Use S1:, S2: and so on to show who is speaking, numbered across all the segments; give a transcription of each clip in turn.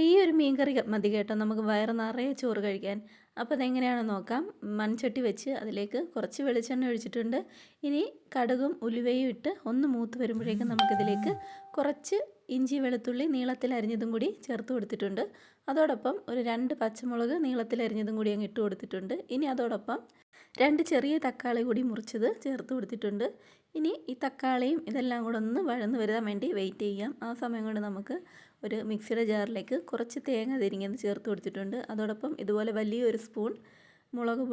S1: ഈ ഒരു മീൻ കറി മതി കേട്ടോ നമുക്ക് വയറ് നിറയെ ചോറ് കഴിക്കാൻ. അപ്പോൾ അതെങ്ങനെയാണെന്ന് നോക്കാം. മൺചട്ടി വെച്ച് അതിലേക്ക് കുറച്ച് വെളിച്ചെണ്ണ ഒഴിച്ചിട്ടുണ്ട്. ഇനി കടുകും ഉലുവയും ഇട്ട് ഒന്ന് മൂത്ത് വരുമ്പോഴേക്കും നമുക്കിതിലേക്ക് കുറച്ച് ഇഞ്ചി വെളുത്തുള്ളി നീളത്തിൽ അരിഞ്ഞതും കൂടി ചേർത്ത് കൊടുത്തിട്ടുണ്ട്. അതോടൊപ്പം ഒരു 2 പച്ചമുളക് നീളത്തിൽ അരിഞ്ഞതും കൂടി അങ്ങ് ഇട്ട് കൊടുത്തിട്ടുണ്ട്. ഇനി അതോടൊപ്പം 2 ചെറിയ തക്കാളി കൂടി മുറിച്ചത് ചേർത്ത് കൊടുത്തിട്ടുണ്ട്. ഇനി ഈ തക്കാളിയും ഇതെല്ലാം കൂടെ ഒന്ന് വഴന്ന് വരാൻ വേണ്ടി വെയിറ്റ് ചെയ്യാം. ആ സമയം കൊണ്ട് നമുക്ക് ഒരു മിക്സിയുടെ ജാറിലേക്ക് കുറച്ച് തേങ്ങ തിരിഞ്ഞത് ചേർത്ത് കൊടുത്തിട്ടുണ്ട്. അതോടൊപ്പം ഇതുപോലെ വലിയൊരു സ്പൂൺ മുളക്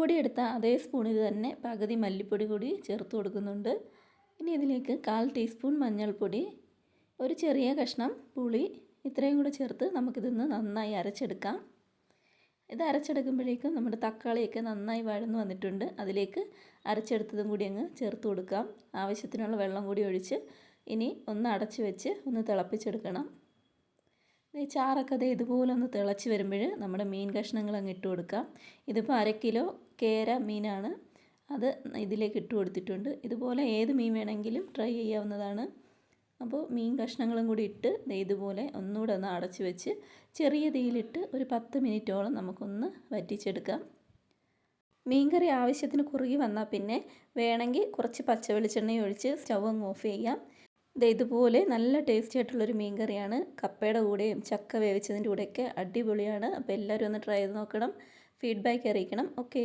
S1: പൊടി എടുത്ത അതേ സ്പൂണിൽ തന്നെ പകുതി മല്ലിപ്പൊടി കൂടി ചേർത്ത് കൊടുക്കുന്നുണ്ട്. ഇനി ഇതിലേക്ക് 1/4 ടീസ്പൂൺ മഞ്ഞൾപ്പൊടി, ഒരു ചെറിയ കഷ്ണം പുളി, ഇത്രയും കൂടെ ചേർത്ത് നമുക്കിതൊന്ന് നന്നായി അരച്ചെടുക്കാം. ഇത് അരച്ചെടുക്കുമ്പോഴേക്കും നമ്മുടെ തക്കാളിയൊക്കെ നന്നായി വഴന്ന് വന്നിട്ടുണ്ട്. അതിലേക്ക് അരച്ചെടുത്തതും കൂടി അങ്ങ് ചേർത്ത് കൊടുക്കാം. ആവശ്യത്തിനുള്ള വെള്ളം കൂടി ഒഴിച്ച് ഇനി ഒന്ന് അടച്ച് വെച്ച് ഒന്ന് തിളപ്പിച്ചെടുക്കണം. ഈ ചാറൊക്കെ ഇതുപോലെ ഒന്ന് തിളച്ച് വരുമ്പോൾ നമ്മുടെ മീൻ കഷ്ണങ്ങൾ അങ്ങ് ഇട്ട് കൊടുക്കാം. ഇതിപ്പോൾ 1/2 കിലോ കേര മീനാണ്, അത് ഇതിലേക്ക് ഇട്ട് കൊടുത്തിട്ടുണ്ട്. ഇതുപോലെ ഏത് മീൻ വേണമെങ്കിലും ട്രൈ ചെയ്യാവുന്നതാണ്. അപ്പോൾ മീൻ കഷ്ണങ്ങളും കൂടി ഇട്ട് ഇതുപോലെ ഒന്നുകൂടെ ഒന്ന് അടച്ച് വെച്ച് ചെറിയ തീയിലിട്ട് ഒരു 10 മിനിറ്റോളം നമുക്കൊന്ന് വറ്റിച്ചെടുക്കാം. മീൻകറി ആവശ്യത്തിന് കുറുകി വന്നാൽ പിന്നെ വേണമെങ്കിൽ കുറച്ച് പച്ച വെളിച്ചെണ്ണ ഒഴിച്ച് സ്റ്റൗ അങ്ങ് ഓഫ് ചെയ്യാം. ഇതുപോലെ നല്ല ടേസ്റ്റി ആയിട്ടുള്ളൊരു മീൻ കറിയാണ്. കപ്പയുടെ കൂടെയും ചക്ക വേവിച്ചതിൻ്റെ കൂടെയൊക്കെ അടിപൊളിയാണ്. അപ്പോൾ എല്ലാവരും ഒന്ന് ട്രൈ ചെയ്ത് നോക്കണം. ഫീഡ്ബാക്ക് അറിയിക്കണം. ഓക്കേ.